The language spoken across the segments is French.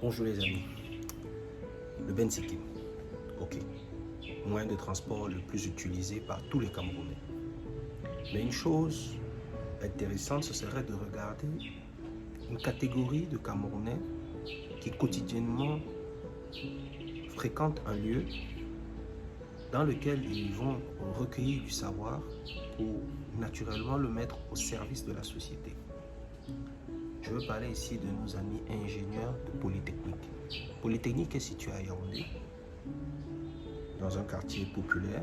Bonjour les amis, le Benzikin, ok, moyen de transport le plus utilisé par tous les Camerounais. Mais une chose intéressante, ce serait de regarder une catégorie de Camerounais qui quotidiennement fréquentent un lieu dans lequel ils vont recueillir du savoir pour naturellement le mettre au service de la société. Je veux parler ici de nos amis ingénieurs de Polytechnique. Polytechnique est situé à Yaoundé, dans un quartier populaire,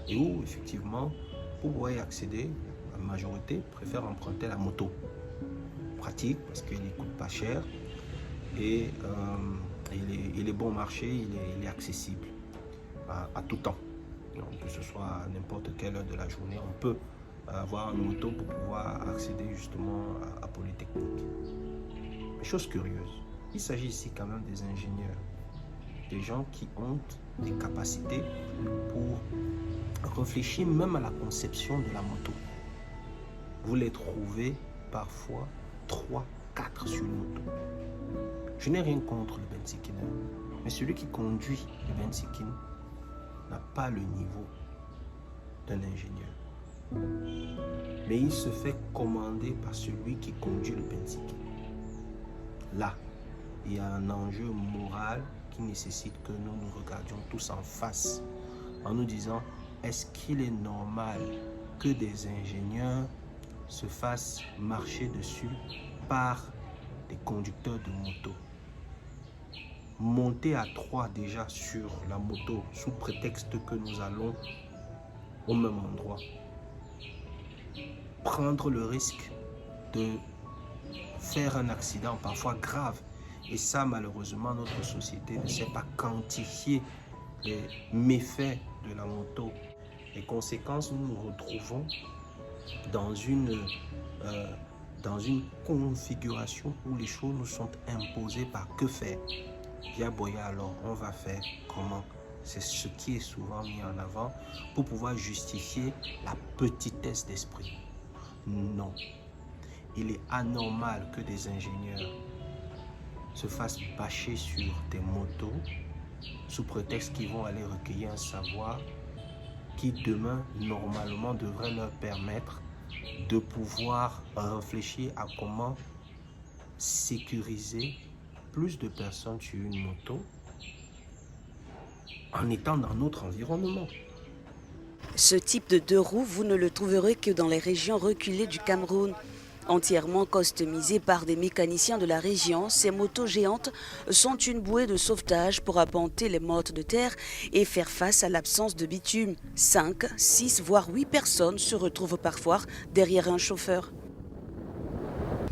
et où effectivement, pour pouvoir y accéder, la majorité préfère emprunter la moto. Pratique parce qu'il ne coûte pas cher et il est bon marché, il est accessible à tout temps. Donc, que ce soit à n'importe quelle heure de la journée, on peut avoir une moto pour pouvoir accéder justement à Polytechnique. Mais chose curieuse, il s'agit ici quand même des ingénieurs, des gens qui ont des capacités pour réfléchir même à la conception de la moto. Vous les trouvez parfois 3, 4 sur une moto. Je n'ai rien contre le Benzikin, mais celui qui conduit le Benzikin n'a pas le niveau d'un ingénieur. Mais il se fait commander par celui qui conduit le Benzikin. Là, il y a un enjeu moral qui nécessite que nous nous regardions tous en face en nous disant, est-ce qu'il est normal que des ingénieurs se fassent marcher dessus par des conducteurs de moto? Monter à 3 déjà sur la moto sous prétexte que nous allons au même endroit. Prendre le risque de faire un accident parfois grave. Et ça, malheureusement, notre société ne sait pas quantifier les méfaits de la moto. Les conséquences, nous nous retrouvons dans une configuration où les choses nous sont imposées par que faire. Via Boya, alors on va faire comment? C'est ce qui est souvent mis en avant pour pouvoir justifier la petitesse d'esprit. Non, il est anormal que des ingénieurs se fassent bâcher sur des motos sous prétexte qu'ils vont aller recueillir un savoir qui demain, normalement, devrait leur permettre de pouvoir réfléchir à comment sécuriser plus de personnes sur une moto en étant dans notre environnement. Ce type de 2 roues, vous ne le trouverez que dans les régions reculées du Cameroun. Entièrement customisées par des mécaniciens de la région, ces motos géantes sont une bouée de sauvetage pour apponter les mottes de terre et faire face à l'absence de bitume. 5, 6, voire 8 personnes se retrouvent parfois derrière un chauffeur.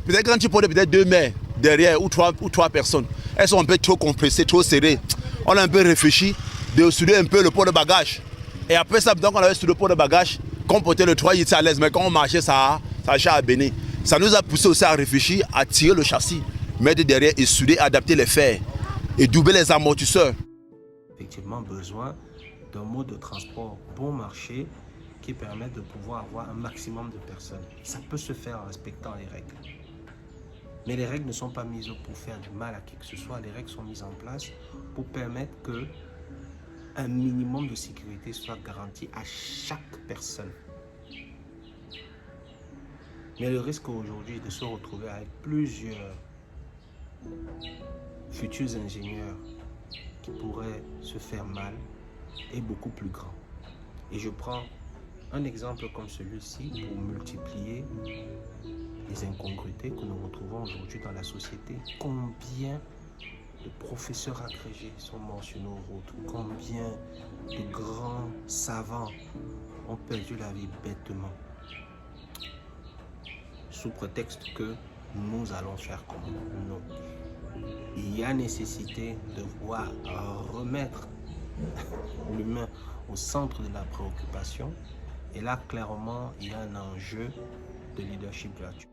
Peut-être quand tu prends peut-être 2 mères derrière ou 3 personnes, elles sont un peu trop compressées, trop serrées. On a un peu réfléchi de souder un peu le port de bagage. Et après ça, donc on avait sur le port de bagage, quand on portait le 3, il était à l'aise, mais quand on marchait, ça a béni. Ça nous a poussé aussi à réfléchir, à tirer le châssis, mettre derrière et souder, adapter les fers et doubler les amortisseurs. Effectivement, besoin d'un mode de transport bon marché qui permet de pouvoir avoir un maximum de personnes. Ça peut se faire en respectant les règles. Mais les règles ne sont pas mises pour faire du mal à qui que ce soit. Les règles sont mises en place pour permettre que un minimum de sécurité soit garanti à chaque personne. Mais le risque aujourd'hui de se retrouver avec plusieurs futurs ingénieurs qui pourraient se faire mal est beaucoup plus grand. Et je prends un exemple comme celui-ci pour multiplier les incongruités que nous retrouvons aujourd'hui dans la société. Combien de professeurs agrégés sont morts sur nos routes? Combien de grands savants ont perdu la vie bêtement sous prétexte que nous allons faire comme non. Il y a nécessité de voir remettre l'humain au centre de la préoccupation. Et là, clairement, il y a un enjeu de leadership là-dessus.